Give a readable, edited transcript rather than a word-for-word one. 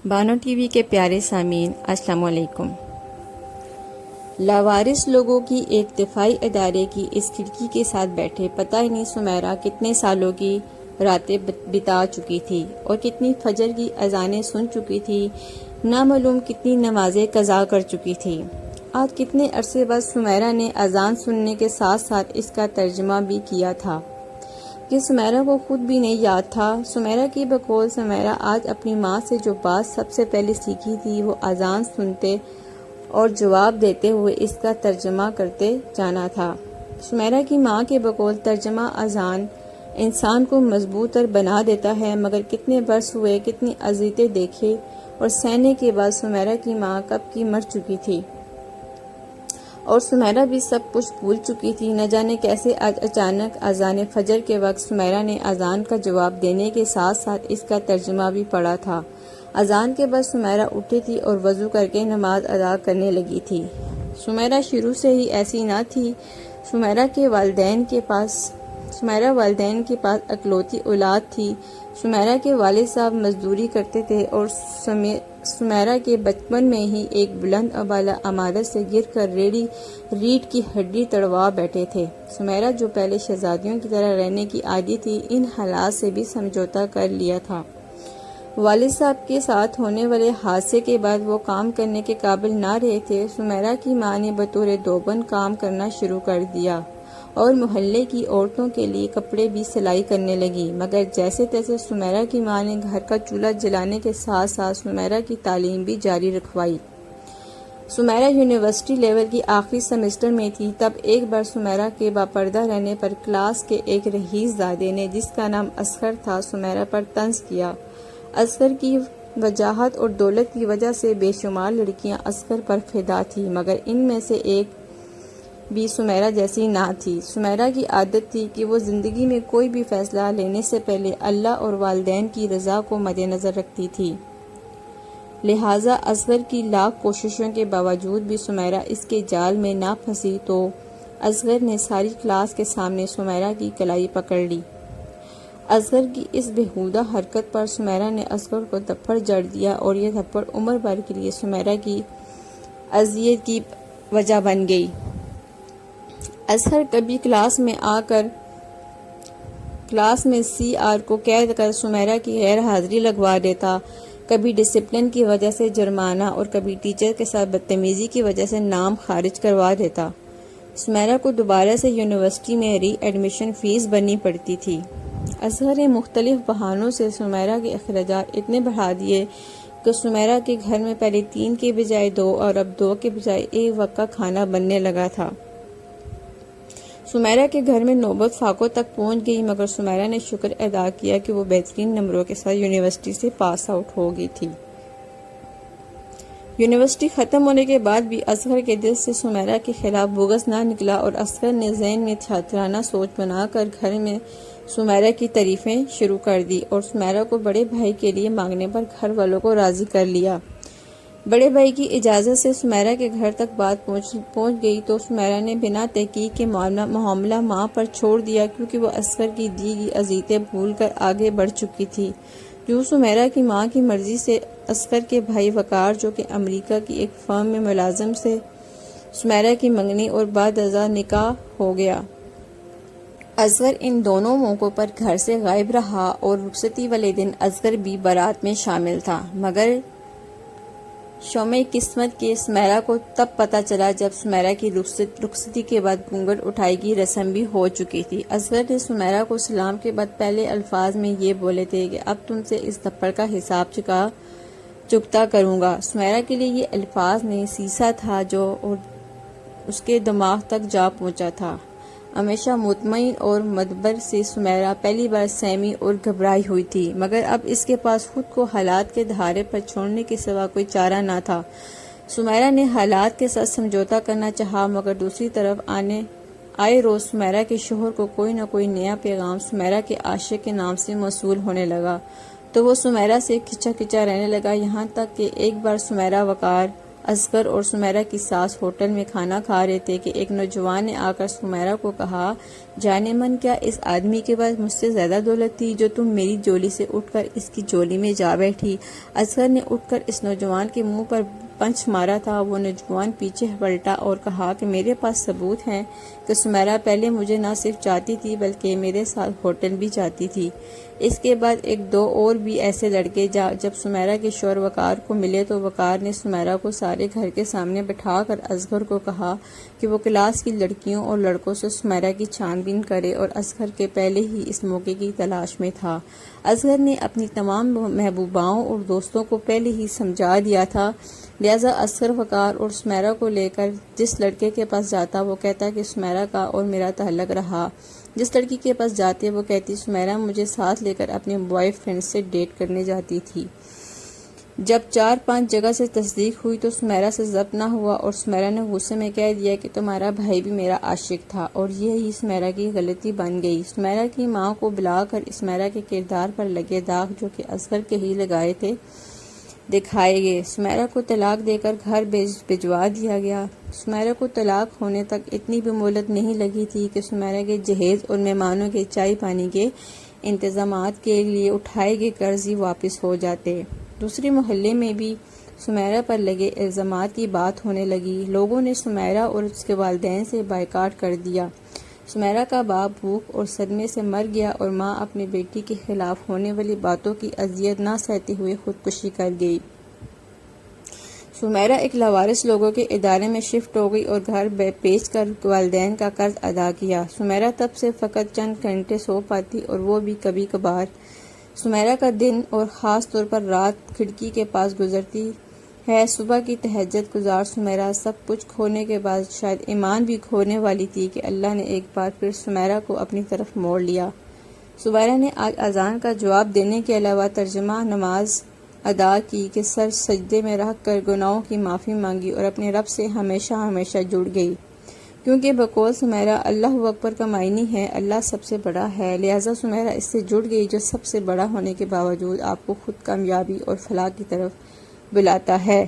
Bano T V کے پیارے سامعین، السلام علیکم۔ لاوارث لوگوں کی ایک دفاعی ادارے کی اس کھڑکی کے ساتھ بیٹھے پتہ ہی نہیں سمیرہ کتنے سالوں کی راتیں بتا چکی تھی اور کتنی فجر کی اذانیں سن چکی تھی، نامعلوم کتنی نمازیں قضا کر چکی تھی۔ آج کتنے عرصے بعد سمیرہ نے اذان سننے کے ساتھ ساتھ اس کا ترجمہ بھی کیا تھا کہ سمیرہ کو خود بھی نہیں یاد تھا۔ سمیرہ کی بقول سمیرہ آج اپنی ماں سے جو بات سب سے پہلے سیکھی تھی وہ اذان سنتے اور جواب دیتے ہوئے اس کا ترجمہ کرتے جانا تھا۔ سمیرہ کی ماں کے بقول ترجمہ اذان انسان کو مضبوط اور بنا دیتا ہے، مگر کتنے برس ہوئے، کتنی اذیتیں دیکھے اور سہنے کے بعد سمیرہ کی ماں کب کی مر چکی تھی اور سمیرہ بھی سب کچھ بھول چکی تھی۔ نہ جانے کیسے آج اچانک اذان فجر کے وقت سمیرہ نے اذان کا جواب دینے کے ساتھ ساتھ اس کا ترجمہ بھی پڑھا تھا۔ اذان کے بعد سمیرہ اٹھی تھی اور وضو کر کے نماز ادا کرنے لگی تھی۔ سمیرہ شروع سے ہی ایسی نہ تھی۔ سمیرہ والدین کے پاس اکلوتی اولاد تھی۔ سمیرہ کے والد صاحب مزدوری کرتے تھے اور سمیرہ کے بچپن میں ہی ایک بلند و بالا عمارت سے گر کر ریڑھ کی ہڈی تڑوا بیٹھے تھے۔ سمیرہ جو پہلے شہزادیوں کی طرح رہنے کی عادی تھی، ان حالات سے بھی سمجھوتا کر لیا تھا۔ والد صاحب کے ساتھ ہونے والے حادثے کے بعد وہ کام کرنے کے قابل نہ رہے تھے۔ سمیرہ کی ماں نے بطور دیوبند کام کرنا شروع کر دیا اور محلے کی عورتوں کے لیے کپڑے بھی سلائی کرنے لگی، مگر جیسے تیسے سمیرہ کی ماں نے گھر کا چولہا جلانے کے ساتھ ساتھ سمیرہ کی تعلیم بھی جاری رکھوائی۔ سمیرہ یونیورسٹی لیول کی آخری سیمسٹر میں تھی، تب ایک بار سمیرہ کے باپردہ رہنے پر کلاس کے ایک رئیس زادے نے، جس کا نام اصغر تھا، سمیرہ پر طنز کیا۔ اصغر کی وجاہت اور دولت کی وجہ سے بے شمار لڑکیاں اصغر پر فدا تھیں، مگر ان میں سے ایک بھی سمیرہ جیسی نہ تھی۔ سمیرہ کی عادت تھی کہ وہ زندگی میں کوئی بھی فیصلہ لینے سے پہلے اللہ اور والدین کی رضا کو مد نظر رکھتی تھی، لہٰذا اصغر کی لاکھ کوششوں کے باوجود بھی سمیرہ اس کے جال میں نہ پھنسی تو اصغر نے ساری کلاس کے سامنے سمیرہ کی کلائی پکڑ لی۔ اصغر کی اس بےہودہ حرکت پر سمیرہ نے اصغر کو تھپڑ جڑ دیا اور یہ تھپڑ عمر بھر کے لیے سمیرہ کی اذیت کی وجہ بن گئی۔ اصغر کبھی کلاس میں سی آر کو قید کر سمیرہ کی غیر حاضری لگوا دیتا، کبھی ڈسپلن کی وجہ سے جرمانہ اور کبھی ٹیچر کے ساتھ بدتمیزی کی وجہ سے نام خارج کروا دیتا۔ سمیرہ کو دوبارہ سے یونیورسٹی میں ری ایڈمیشن فیس بھرنی پڑتی تھی۔ اصغر نے مختلف بہانوں سے سمیرہ کے اخراجات اتنے بڑھا دیے کہ سمیرہ کے گھر میں پہلے 3 کے بجائے 2 اور اب 2 کے بجائے 1 وقت کا کھانا بننے لگا تھا۔ سمیرہ کے گھر میں نوبت فاقوں تک پہنچ گئی، مگر سمیرہ نے شکر ادا کیا کہ وہ بہترین نمبروں کے ساتھ یونیورسٹی سے پاس آؤٹ ہو گئی تھی۔ یونیورسٹی ختم ہونے کے بعد بھی اصغر کے دل سے سمیرہ کے خلاف بغض نہ نکلا اور اصغر نے ذہن میں چھاترانہ سوچ بنا کر گھر میں سمیرہ کی تعریفیں شروع کر دی اور سمیرہ کو بڑے بھائی کے لیے مانگنے پر گھر والوں کو راضی کر لیا۔ بڑے بھائی کی اجازت سے سمیرہ کے گھر تک بات پہنچ گئی تو سمیرہ نے بنا تحقیق کے معاملہ ماں پر چھوڑ دیا، کیونکہ وہ اصغر کی دی گئی اذیتیں بھول کر آگے بڑھ چکی تھی۔ جو سمیرہ کی ماں کی مرضی سے اصغر کے بھائی وقار، جو کہ امریکہ کی ایک فرم میں ملازم، سے سمیرہ کی منگنی اور بعد ازاں نکاح ہو گیا۔ اصغر ان دونوں موقعوں پر گھر سے غائب رہا اور رخصتی والے دن اصغر بھی بارات میں شامل تھا، مگر شومِ قسمت کے سمیرہ کو تب پتہ چلا جب سمیرہ کی رخصتی کے بعد گھونگھٹ اٹھائی کی رسم بھی ہو چکی تھی۔ اصغر نے سمیرہ کو سلام کے بعد پہلے الفاظ میں یہ بولے تھے کہ اب تم سے اس تھپڑ کا حساب چکتا کروں گا۔ سمیرہ کے لیے یہ الفاظ میں سیسا تھا جو اس کے دماغ تک جا پہنچا تھا۔ ہمیشہ مطمئن اور مدبر سے سمیرہ پہلی بار سہمی اور گھبرائی ہوئی تھی، مگر اب اس کے پاس خود کو حالات کے دھارے پر چھوڑنے کے سوا کوئی چارہ نہ تھا۔ سمیرہ نے حالات کے ساتھ سمجھوتا کرنا چاہا، مگر دوسری طرف آئے روز سمیرہ کے شوہر کو کوئی نہ کوئی نیا پیغام سمیرہ کے عاشق کے نام سے موصول ہونے لگا تو وہ سمیرہ سے کھچا رہنے لگا، یہاں تک کہ ایک بار سمیرہ وقار اصغر اور سمیرہ کی ساس ہوٹل میں کھانا کھا رہے تھے کہ ایک نوجوان نے آ کر سمیرہ کو کہا، جانے من کیا اس آدمی کے پاس مجھ سے زیادہ دولت تھی جو تم میری جولی سے اٹھ کر اس کی جولی میں جا بیٹھی؟ اصغر نے اٹھ کر اس نوجوان کے منہ پر پنچ مارا تھا۔ وہ نوجوان پیچھے پلٹا اور کہا کہ میرے پاس ثبوت ہیں کہ سمیرہ پہلے مجھے نہ صرف چاہتی تھی بلکہ میرے ساتھ ہوٹل بھی جاتی تھی۔ اس کے بعد ایک دو اور بھی ایسے لڑکے جب سمیرہ کے شوہر وقار کو ملے تو وقار نے سمیرہ کو سارے گھر کے سامنے بٹھا کر اصغر کو کہا کہ وہ کلاس کی لڑکیوں اور لڑکوں سے سمیرہ کی چھان بین کرے، اور اصغر کے پہلے ہی اس موقع کی تلاش میں تھا۔ اصغر نے اپنی تمام محبوباؤں اور دوستوں کو پہلے ہی سمجھا دیا تھا، لہذا اصغر وقار اور سمیرہ کو لے کر جس لڑکے کے پاس جاتا وہ کہتا کہ سمیرہ کا اور میرا تعلق رہا، جس لڑکی کے پاس جاتے وہ کہتی سمیرہ مجھے ساتھ لے کر اپنے بوائے فرینڈ سے ڈیٹ کرنے جاتی تھی۔ جب 4-5 جگہ سے تصدیق ہوئی تو سمیرہ سے ضبط نہ ہوا، اور سمیرہ نے غصے میں کہہ دیا کہ تمہارا بھائی بھی میرا عاشق تھا، اور یہی سمیرہ کی غلطی بن گئی۔ سمیرہ کی ماں کو بلا کر سمیرہ کے کردار پر لگے داغ جو کہ اصغر کے ہی لگائے تھے دکھائے گئے۔ سمیرہ کو طلاق دے کر گھر بھجوا دیا گیا۔ سمیرہ کو طلاق ہونے تک اتنی بھی مہلت نہیں لگی تھی کہ سمیرہ کے جہیز اور مہمانوں کے چائے پانی کے انتظامات کے لیے اٹھائے گئے قرض ہی واپس ہو جاتے۔ دوسرے محلے میں بھی سمیرہ پر لگے الزامات کی بات ہونے لگی۔ لوگوں نے سمیرہ اور اس کے والدین سے بائیکاٹ کر دیا۔ سمیرہ کا باپ بھوک اور صدمے سے مر گیا، اور ماں اپنی بیٹی کے خلاف ہونے والی باتوں کی اذیت نہ سہتے ہوئے خودکشی کر گئی۔ سمیرہ ایک لاوارث لوگوں کے ادارے میں شفٹ ہو گئی اور گھر بیچ کر والدین کا قرض ادا کیا۔ سمیرہ تب سے فقط چند گھنٹے سو پاتی، اور وہ بھی کبھی کبھار۔ سمیرہ کا دن اور خاص طور پر رات کھڑکی کے پاس گزرتی ہے۔ صبح کی تہجد گزار سمیرہ سب کچھ کھونے کے بعد شاید ایمان بھی کھونے والی تھی کہ اللہ نے ایک بار پھر سمیرہ کو اپنی طرف موڑ لیا۔ سمیرہ نے آج اذان کا جواب دینے کے علاوہ ترجمہ نماز ادا کی کہ سر سجدے میں رکھ کر گناہوں کی معافی مانگی اور اپنے رب سے ہمیشہ ہمیشہ جڑ گئی، کیونکہ بقول سمیرہ اللہ اکبر کا معنی ہے اللہ سب سے بڑا ہے، لہٰذا سمیرہ اس سے جڑ گئی جو سب سے بڑا ہونے کے باوجود آپ کو خود کامیابی اور فلاح کی طرف بلاتا ہے۔